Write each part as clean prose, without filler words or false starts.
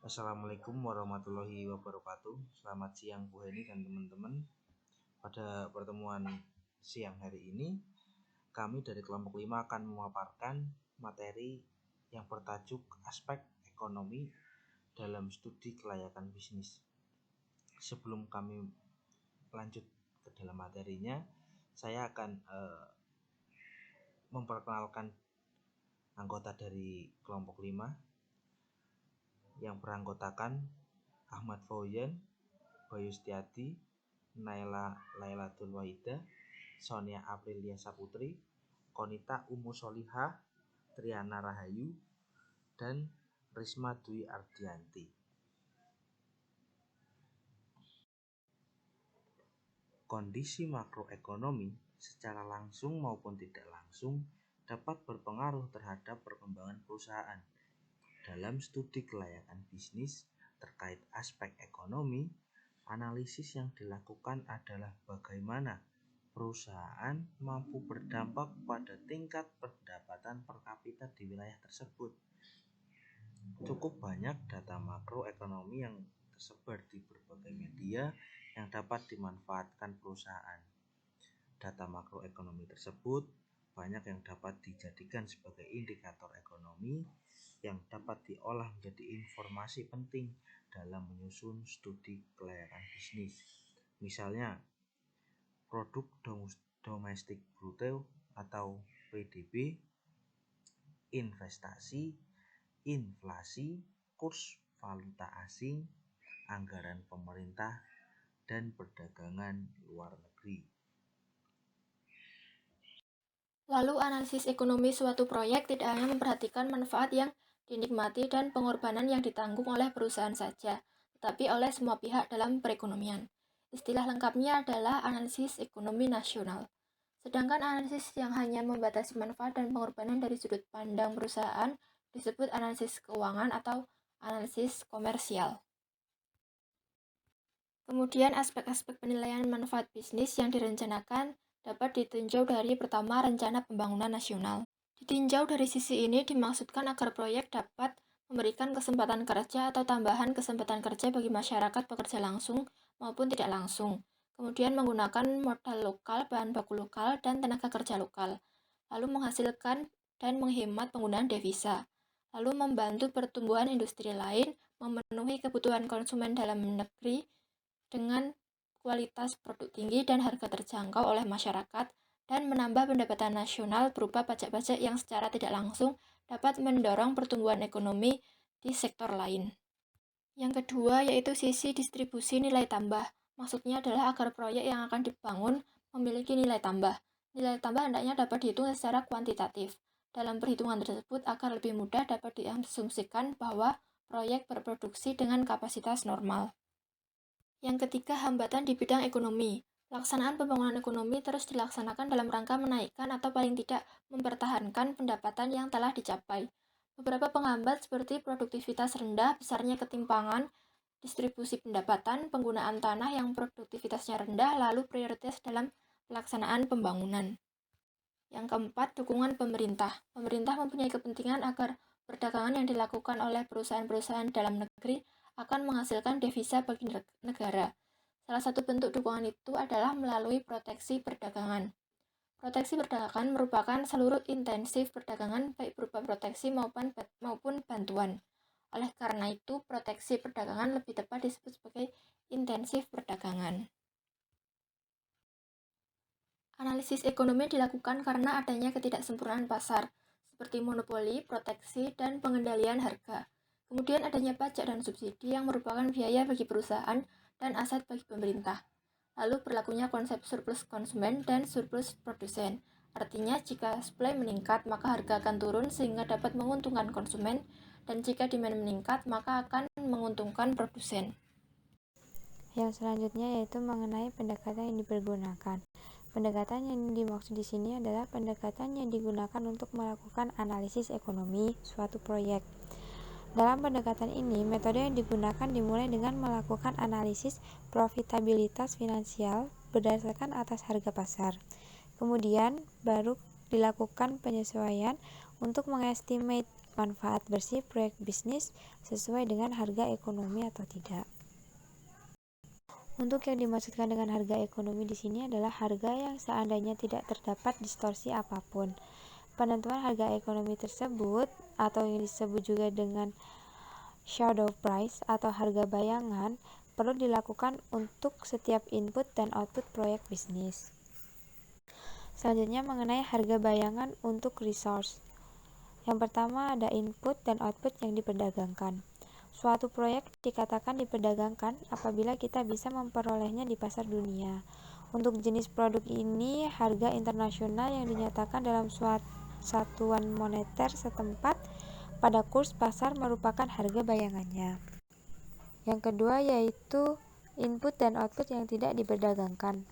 Assalamualaikum warahmatullahi wabarakatuh. Selamat siang Bu Heni dan teman-teman. Pada pertemuan siang hari ini, kami dari kelompok 5 akan memaparkan materi yang bertajuk aspek ekonomi dalam studi kelayakan bisnis. Sebelum kami lanjut ke dalam materinya, saya akan memperkenalkan anggota dari kelompok 5 yang beranggotakan Ahmad Fauyan, Bayu Setiadi, Naila Lailatul Wahida, Sonia Aprilia Saputri, Konita Umu Solihah, Triana Rahayu, dan Risma Dwi Ardianti. Kondisi makroekonomi secara langsung maupun tidak langsung dapat berpengaruh terhadap perkembangan perusahaan. Dalam studi kelayakan bisnis terkait aspek ekonomi, analisis yang dilakukan adalah bagaimana perusahaan mampu berdampak pada tingkat pendapatan per kapita di wilayah tersebut. Cukup banyak data makroekonomi yang tersebar di berbagai media yang dapat dimanfaatkan perusahaan. Data makroekonomi tersebut banyak yang dapat dijadikan sebagai indikator ekonomi yang dapat diolah menjadi informasi penting dalam menyusun studi kelayakan bisnis. Misalnya, produk domestik bruto atau PDB, investasi, inflasi, kurs valuta asing, anggaran pemerintah, dan perdagangan luar negeri. Lalu analisis ekonomi suatu proyek tidak hanya memperhatikan manfaat yang dinikmati dan pengorbanan yang ditanggung oleh perusahaan saja, tetapi oleh semua pihak dalam perekonomian. Istilah lengkapnya adalah analisis ekonomi nasional. Sedangkan analisis yang hanya membatasi manfaat dan pengorbanan dari sudut pandang perusahaan disebut analisis keuangan atau analisis komersial. Kemudian aspek-aspek penilaian manfaat bisnis yang direncanakan dapat ditinjau dari pertama rencana pembangunan nasional. Ditinjau dari sisi ini dimaksudkan agar proyek dapat memberikan kesempatan kerja atau tambahan kesempatan kerja bagi masyarakat pekerja langsung maupun tidak langsung. Kemudian menggunakan modal lokal, bahan baku lokal, dan tenaga kerja lokal. Lalu menghasilkan dan menghemat penggunaan devisa. Lalu membantu pertumbuhan industri lain, memenuhi kebutuhan konsumen dalam negeri dengan kualitas produk tinggi dan harga terjangkau oleh masyarakat, dan menambah pendapatan nasional berupa pajak-pajak yang secara tidak langsung dapat mendorong pertumbuhan ekonomi di sektor lain. Yang kedua yaitu sisi distribusi nilai tambah. Maksudnya adalah agar proyek yang akan dibangun memiliki nilai tambah. Nilai tambah hendaknya dapat dihitung secara kuantitatif. Dalam perhitungan tersebut agar lebih mudah dapat diasumsikan bahwa proyek berproduksi dengan kapasitas normal. Yang ketiga, hambatan di bidang ekonomi. Pelaksanaan pembangunan ekonomi terus dilaksanakan dalam rangka menaikkan atau paling tidak mempertahankan pendapatan yang telah dicapai. Beberapa penghambat seperti produktivitas rendah, besarnya ketimpangan, distribusi pendapatan, penggunaan tanah yang produktivitasnya rendah, lalu prioritas dalam pelaksanaan pembangunan. Yang keempat, dukungan pemerintah. Pemerintah mempunyai kepentingan agar perdagangan yang dilakukan oleh perusahaan-perusahaan dalam negeri akan menghasilkan devisa bagi negara. Salah satu bentuk dukungan itu adalah melalui proteksi perdagangan. Proteksi perdagangan merupakan seluruh intensif perdagangan baik berupa proteksi maupun bantuan. Oleh karena itu, proteksi perdagangan lebih tepat disebut sebagai intensif perdagangan. Analisis ekonomi dilakukan karena adanya ketidaksempurnaan pasar, seperti monopoli, proteksi, dan pengendalian harga. Kemudian adanya pajak dan subsidi yang merupakan biaya bagi perusahaan dan aset bagi pemerintah. Lalu berlakunya konsep surplus konsumen dan surplus produsen. Artinya jika supply meningkat maka harga akan turun sehingga dapat menguntungkan konsumen, dan jika demand meningkat maka akan menguntungkan produsen. Yang selanjutnya yaitu mengenai pendekatan yang dipergunakan. Pendekatan yang dimaksud di sini adalah pendekatan yang digunakan untuk melakukan analisis ekonomi suatu proyek. Dalam pendekatan ini, metode yang digunakan dimulai dengan melakukan analisis profitabilitas finansial berdasarkan atas harga pasar. Kemudian baru dilakukan penyesuaian untuk mengestimate manfaat bersih proyek bisnis sesuai dengan harga ekonomi atau tidak. Untuk yang dimaksudkan dengan harga ekonomi di sini adalah harga yang seandainya tidak terdapat distorsi apapun. Penentuan harga ekonomi tersebut atau yang disebut juga dengan shadow price atau harga bayangan perlu dilakukan untuk setiap input dan output proyek bisnis. Selanjutnya mengenai harga bayangan untuk resource. Yang pertama ada input dan output yang diperdagangkan. Suatu proyek dikatakan diperdagangkan apabila kita bisa memperolehnya di pasar dunia. Untuk jenis produk ini, harga internasional yang dinyatakan dalam satuan moneter setempat pada kurs pasar merupakan harga bayangannya. Yang kedua yaitu input dan output yang tidak diperdagangkan.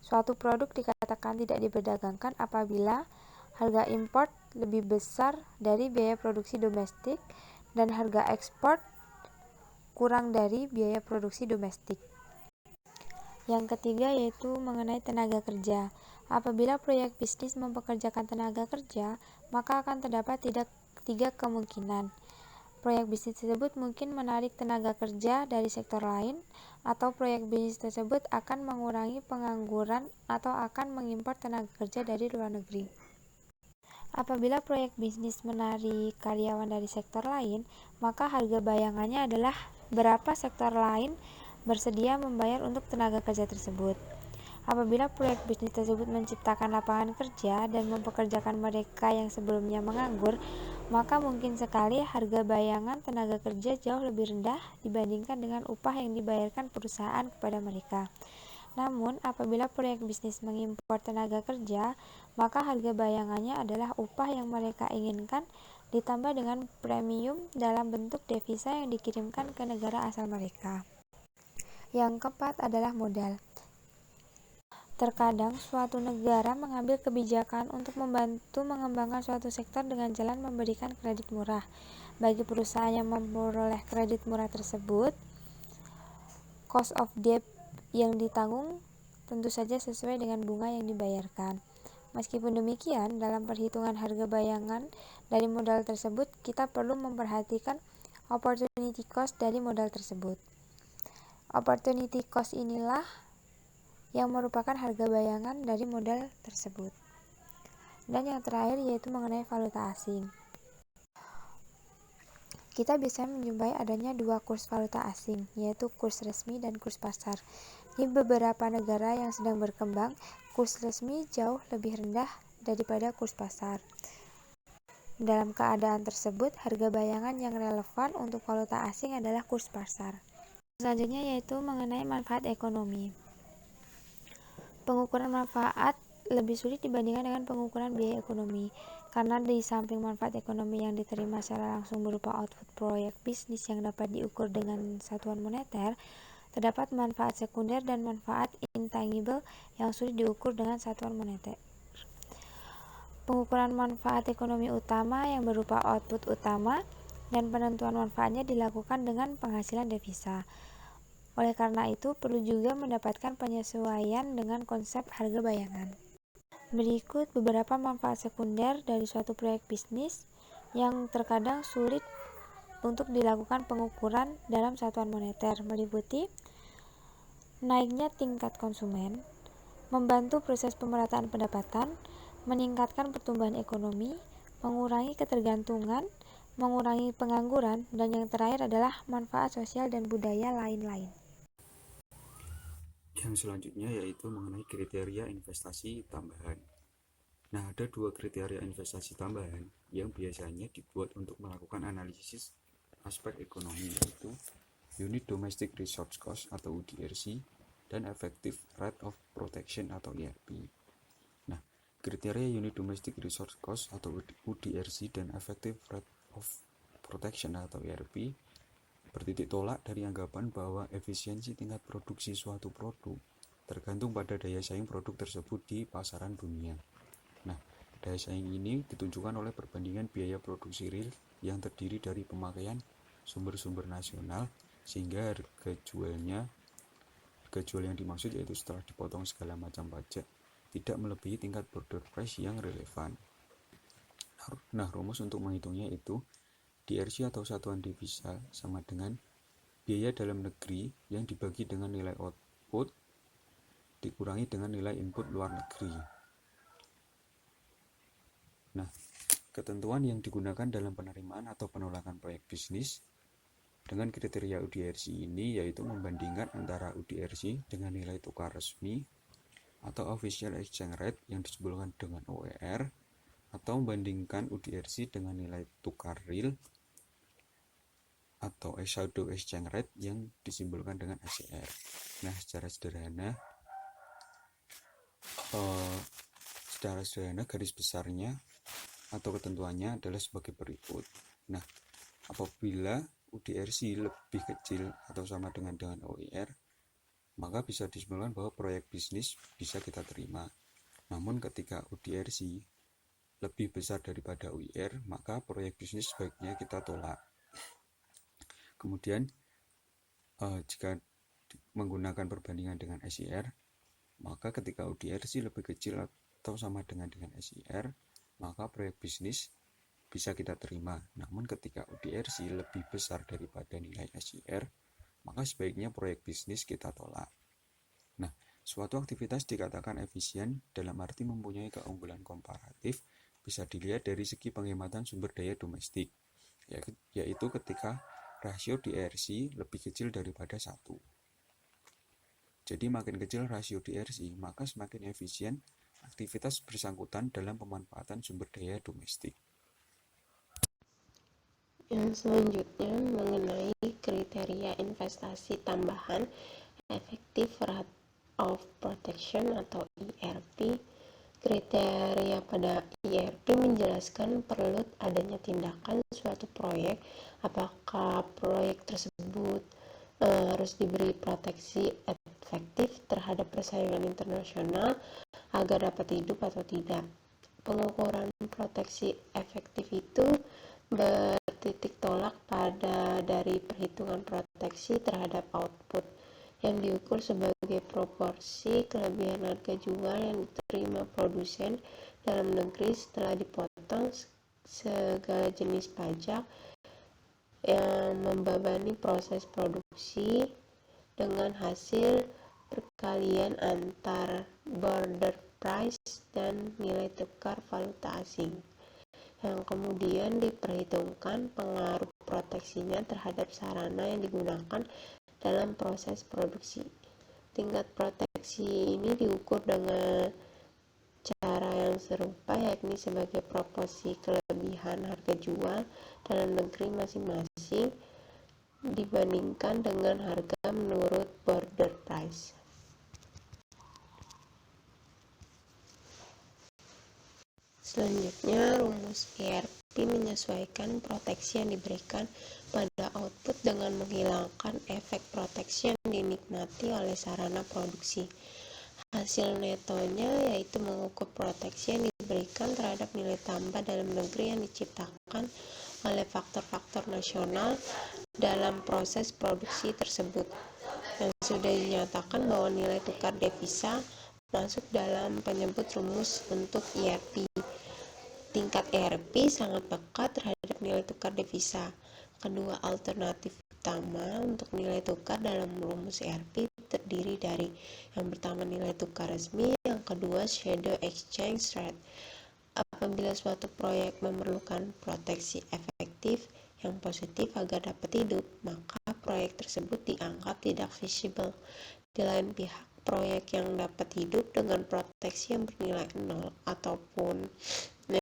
Suatu produk dikatakan tidak diperdagangkan apabila harga import lebih besar dari biaya produksi domestik dan harga ekspor kurang dari biaya produksi domestik. Yang ketiga yaitu mengenai tenaga kerja. Apabila proyek bisnis mempekerjakan tenaga kerja, maka akan terdapat tiga kemungkinan. Proyek bisnis tersebut mungkin menarik tenaga kerja dari sektor lain, atau proyek bisnis tersebut akan mengurangi pengangguran atau akan mengimpor tenaga kerja dari luar negeri. Apabila proyek bisnis menarik karyawan dari sektor lain, maka harga bayangannya adalah berapa sektor lain bersedia membayar untuk tenaga kerja tersebut. Apabila proyek bisnis tersebut menciptakan lapangan kerja dan mempekerjakan mereka yang sebelumnya menganggur, maka mungkin sekali harga bayangan tenaga kerja jauh lebih rendah dibandingkan dengan upah yang dibayarkan perusahaan kepada mereka. Namun, apabila proyek bisnis mengimpor tenaga kerja, maka harga bayangannya adalah upah yang mereka inginkan ditambah dengan premium dalam bentuk devisa yang dikirimkan ke negara asal mereka. Yang keempat adalah modal. Terkadang suatu negara mengambil kebijakan untuk membantu mengembangkan suatu sektor dengan jalan memberikan kredit murah. Bagi perusahaan yang memperoleh kredit murah tersebut, cost of debt yang ditanggung tentu saja sesuai dengan bunga yang dibayarkan. Meskipun demikian, dalam perhitungan harga bayangan dari modal tersebut, kita perlu memperhatikan opportunity cost dari modal tersebut. Opportunity cost inilah yang merupakan harga bayangan dari modal tersebut. Dan yang terakhir yaitu mengenai valuta asing. Kita bisa menjumpai adanya dua kurs valuta asing, yaitu kurs resmi dan kurs pasar. Di beberapa negara yang sedang berkembang, kurs resmi jauh lebih rendah daripada kurs pasar. Dalam keadaan tersebut, harga bayangan yang relevan untuk valuta asing adalah kurs pasar. Selanjutnya yaitu mengenai manfaat ekonomi. Pengukuran manfaat lebih sulit dibandingkan dengan pengukuran biaya ekonomi, karena di samping manfaat ekonomi yang diterima secara langsung berupa output proyek bisnis yang dapat diukur dengan satuan moneter, terdapat manfaat sekunder dan manfaat intangible yang sulit diukur dengan satuan moneter. Pengukuran manfaat ekonomi utama yang berupa output utama dan penentuan manfaatnya dilakukan dengan penghasilan devisa. Oleh karena itu, perlu juga mendapatkan penyesuaian dengan konsep harga bayangan. Berikut beberapa manfaat sekunder dari suatu proyek bisnis yang terkadang sulit untuk dilakukan pengukuran dalam satuan moneter, meliputi naiknya tingkat konsumen, membantu proses pemerataan pendapatan, meningkatkan pertumbuhan ekonomi, mengurangi ketergantungan, mengurangi pengangguran, dan yang terakhir adalah manfaat sosial dan budaya lain-lain. Yang selanjutnya yaitu mengenai kriteria investasi tambahan. Nah, ada dua kriteria investasi tambahan yang biasanya dibuat untuk melakukan analisis aspek ekonomi, yaitu Unit Domestic Resource Cost atau UDRC dan Effective Rate of Protection atau ERP. Nah, kriteria Unit Domestic Resource Cost atau UDRC dan Effective Rate of Protection atau ERP bertitik tolak dari anggapan bahwa efisiensi tingkat produksi suatu produk tergantung pada daya saing produk tersebut di pasaran dunia. Nah, daya saing ini ditunjukkan oleh perbandingan biaya produksi real yang terdiri dari pemakaian sumber-sumber nasional, sehingga harga jual yang dimaksud yaitu setelah dipotong segala macam pajak tidak melebihi tingkat border price yang relevan. Nah, rumus untuk menghitungnya itu DRC atau satuan devisa sama dengan biaya dalam negeri yang dibagi dengan nilai output dikurangi dengan nilai input luar negeri. Nah, ketentuan yang digunakan dalam penerimaan atau penolakan proyek bisnis dengan kriteria UDRC ini yaitu membandingkan antara UDRC dengan nilai tukar resmi atau Official Exchange Rate yang disebutkan dengan OER, atau membandingkan UDRC dengan nilai tukar real atau Shadow Exchange Rate yang disimbolkan dengan SER. Nah, secara sederhana garis besarnya atau ketentuannya adalah sebagai berikut. Nah, apabila UDRC lebih kecil atau sama dengan OER, maka bisa disebutkan bahwa proyek bisnis bisa kita terima. Namun ketika UDRC lebih besar daripada OER, maka proyek bisnis sebaiknya kita tolak. Kemudian jika menggunakan perbandingan dengan SER, maka ketika UDRC lebih kecil atau sama dengan SER, maka proyek bisnis bisa kita terima. Namun ketika UDRC lebih besar daripada nilai SER, maka sebaiknya proyek bisnis kita tolak. Nah, suatu aktivitas dikatakan efisien dalam arti mempunyai keunggulan komparatif bisa dilihat dari segi penghematan sumber daya domestik, yaitu ketika rasio DRC lebih kecil daripada 1. Jadi makin kecil rasio DRC, maka semakin efisien aktivitas bersangkutan dalam pemanfaatan sumber daya domestik. Yang selanjutnya mengenai kriteria investasi tambahan Effective Rate of Protection atau ERP. Kriteria pada ERP menjelaskan perlu adanya tindakan suatu proyek, apakah proyek tersebut harus diberi proteksi efektif terhadap persaingan internasional agar dapat hidup atau tidak. Pengukuran proteksi efektif itu bertitik tolak pada dari perhitungan proteksi terhadap output yang diukur sebagai proporsi kelebihan harga jual yang diterima produsen dalam negeri setelah dipotong segala jenis pajak yang membebani proses produksi dengan hasil perkalian antar border price dan nilai tukar valuta asing, yang kemudian diperhitungkan pengaruh proteksinya terhadap sarana yang digunakan dalam proses produksi. Tingkat proteksi ini diukur dengan cara yang serupa, yakni sebagai proporsi kelebihan harga jual dalam negeri masing-masing dibandingkan dengan harga menurut border price. Selanjutnya, rumus ERP menyesuaikan proteksi yang diberikan pada output dengan menghilangkan efek proteksi yang dinikmati oleh sarana produksi. Hasil netonya yaitu mengukur proteksi yang diberikan terhadap nilai tambah dalam negeri yang diciptakan oleh faktor-faktor nasional dalam proses produksi tersebut, yang sudah dinyatakan bahwa nilai tukar devisa masuk dalam penyebut rumus untuk ERP. Tingkat ERP sangat peka terhadap nilai tukar devisa. Kedua alternatif utama untuk nilai tukar dalam rumus ERP terdiri dari yang pertama nilai tukar resmi, yang kedua shadow exchange rate. Apabila suatu proyek memerlukan proteksi efektif yang positif agar dapat hidup, maka proyek tersebut dianggap tidak visible. Di lain pihak, proyek yang dapat hidup dengan proteksi yang bernilai 0 ataupun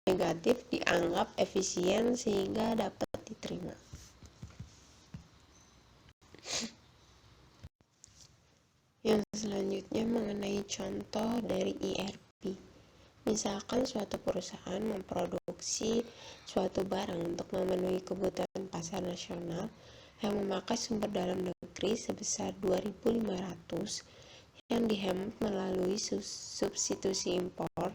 negatif dianggap efisien sehingga dapat diterima. Yang selanjutnya mengenai contoh dari ERP. Misalkan suatu perusahaan memproduksi suatu barang untuk memenuhi kebutuhan pasar nasional yang memakai sumber dalam negeri sebesar 2.500 yang dihemat melalui substitusi impor.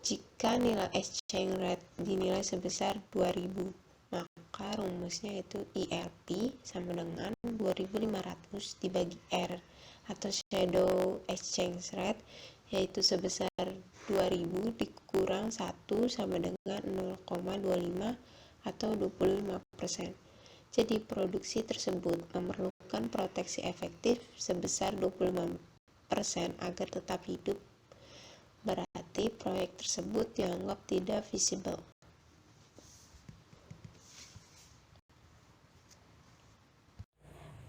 Jika nilai exchange rate dinilai sebesar 2000, maka rumusnya itu ERP sama dengan 2500 dibagi R atau shadow exchange rate, yaitu sebesar 2000 dikurang 1 sama dengan 0,25 atau 25%. Jadi produksi tersebut memerlukan proteksi efektif sebesar 25% agar tetap hidup. Berarti proyek tersebut dianggap tidak visible.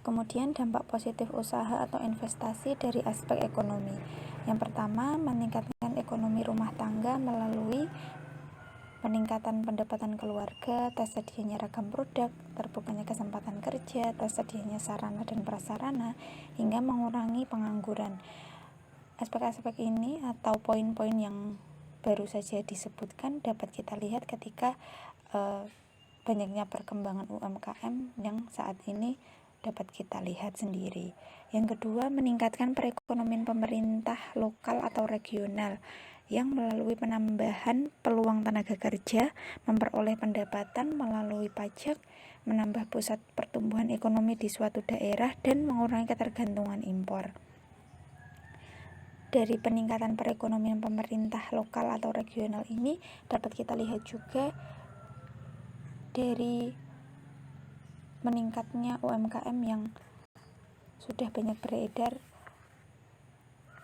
Kemudian dampak positif usaha atau investasi dari aspek ekonomi. Yang pertama, meningkatkan ekonomi rumah tangga melalui peningkatan pendapatan keluarga, tersedianya ragam produk, terbukanya kesempatan kerja, tersedianya sarana dan prasarana, hingga mengurangi pengangguran. Aspek-aspek ini atau poin-poin yang baru saja disebutkan dapat kita lihat ketika banyaknya perkembangan UMKM yang saat ini dapat kita lihat sendiri. Yang kedua, meningkatkan perekonomian pemerintah lokal atau regional yang melalui penambahan peluang tenaga kerja, memperoleh pendapatan melalui pajak, menambah pusat pertumbuhan ekonomi di suatu daerah, dan mengurangi ketergantungan impor. Dari peningkatan perekonomian pemerintah lokal atau regional ini dapat kita lihat juga dari meningkatnya UMKM yang sudah banyak beredar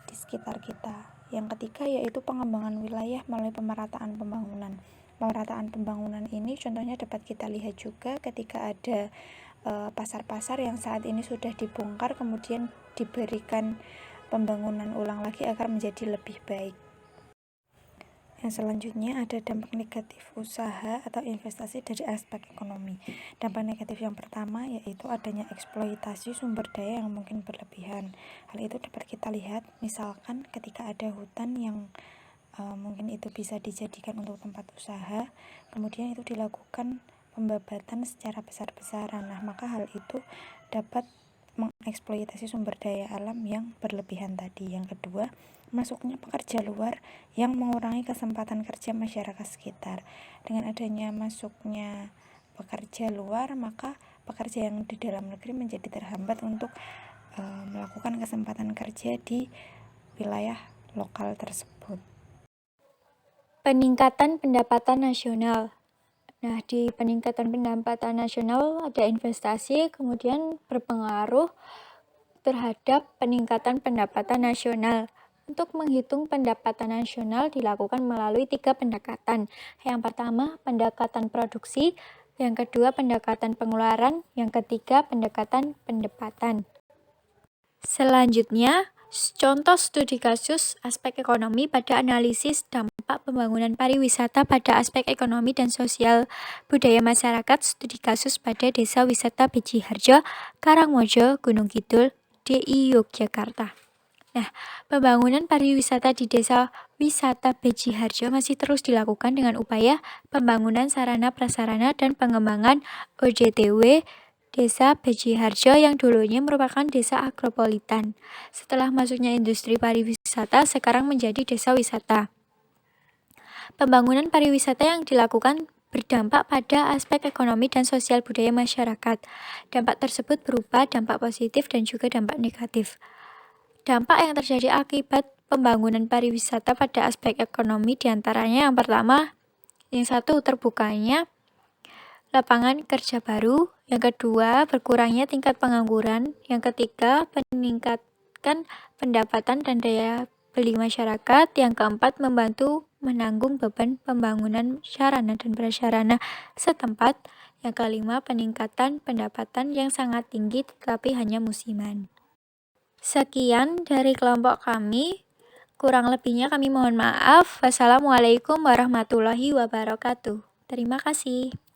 di sekitar kita. Yang ketiga yaitu pengembangan wilayah melalui pemerataan pembangunan. Pemerataan pembangunan ini contohnya dapat kita lihat juga ketika ada pasar-pasar yang saat ini sudah dibongkar kemudian diberikan pembangunan ulang lagi agar menjadi lebih baik. Yang selanjutnya ada dampak negatif usaha atau investasi dari aspek ekonomi. Dampak negatif yang pertama yaitu adanya eksploitasi sumber daya yang mungkin berlebihan. Hal itu dapat kita lihat misalkan ketika ada hutan yang mungkin itu bisa dijadikan untuk tempat usaha, kemudian itu dilakukan pembabatan secara besar-besaran. Nah, maka hal itu dapat mengeksploitasi sumber daya alam yang berlebihan tadi. Yang kedua, masuknya pekerja luar yang mengurangi kesempatan kerja masyarakat sekitar. Dengan adanya masuknya pekerja luar, maka pekerja yang di dalam negeri menjadi terhambat untuk melakukan kesempatan kerja di wilayah lokal tersebut. Peningkatan pendapatan nasional. Nah, di peningkatan pendapatan nasional ada investasi, kemudian berpengaruh terhadap peningkatan pendapatan nasional. Untuk menghitung pendapatan nasional dilakukan melalui 3 pendekatan. Yang pertama, pendekatan produksi, yang kedua, pendekatan pengeluaran, yang ketiga, pendekatan pendapatan. Selanjutnya, contoh studi kasus aspek ekonomi pada analisis dampak pembangunan pariwisata pada aspek ekonomi dan sosial budaya masyarakat, studi kasus pada Desa Wisata Beji Harjo, Karangmojo, Gunung Kidul, DI Yogyakarta. Nah, pembangunan pariwisata di Desa Wisata Beji Harjo masih terus dilakukan dengan upaya pembangunan sarana prasarana dan pengembangan OJTW Desa Beji Harjo yang dulunya merupakan desa agropolitan. Setelah masuknya industri pariwisata, sekarang menjadi desa wisata. Pembangunan pariwisata yang dilakukan berdampak pada aspek ekonomi dan sosial budaya masyarakat. Dampak tersebut berupa dampak positif dan juga dampak negatif. Dampak yang terjadi akibat pembangunan pariwisata pada aspek ekonomi diantaranya yang pertama, yang satu terbukanya lapangan kerja baru, yang kedua berkurangnya tingkat pengangguran, yang ketiga meningkatkan pendapatan dan daya beli masyarakat, yang keempat membantu menanggung beban pembangunan sarana dan prasarana setempat, yang kelima peningkatan pendapatan yang sangat tinggi tetapi hanya musiman. Sekian dari kelompok kami, kurang lebihnya kami mohon maaf. Wassalamualaikum warahmatullahi wabarakatuh. Terima kasih.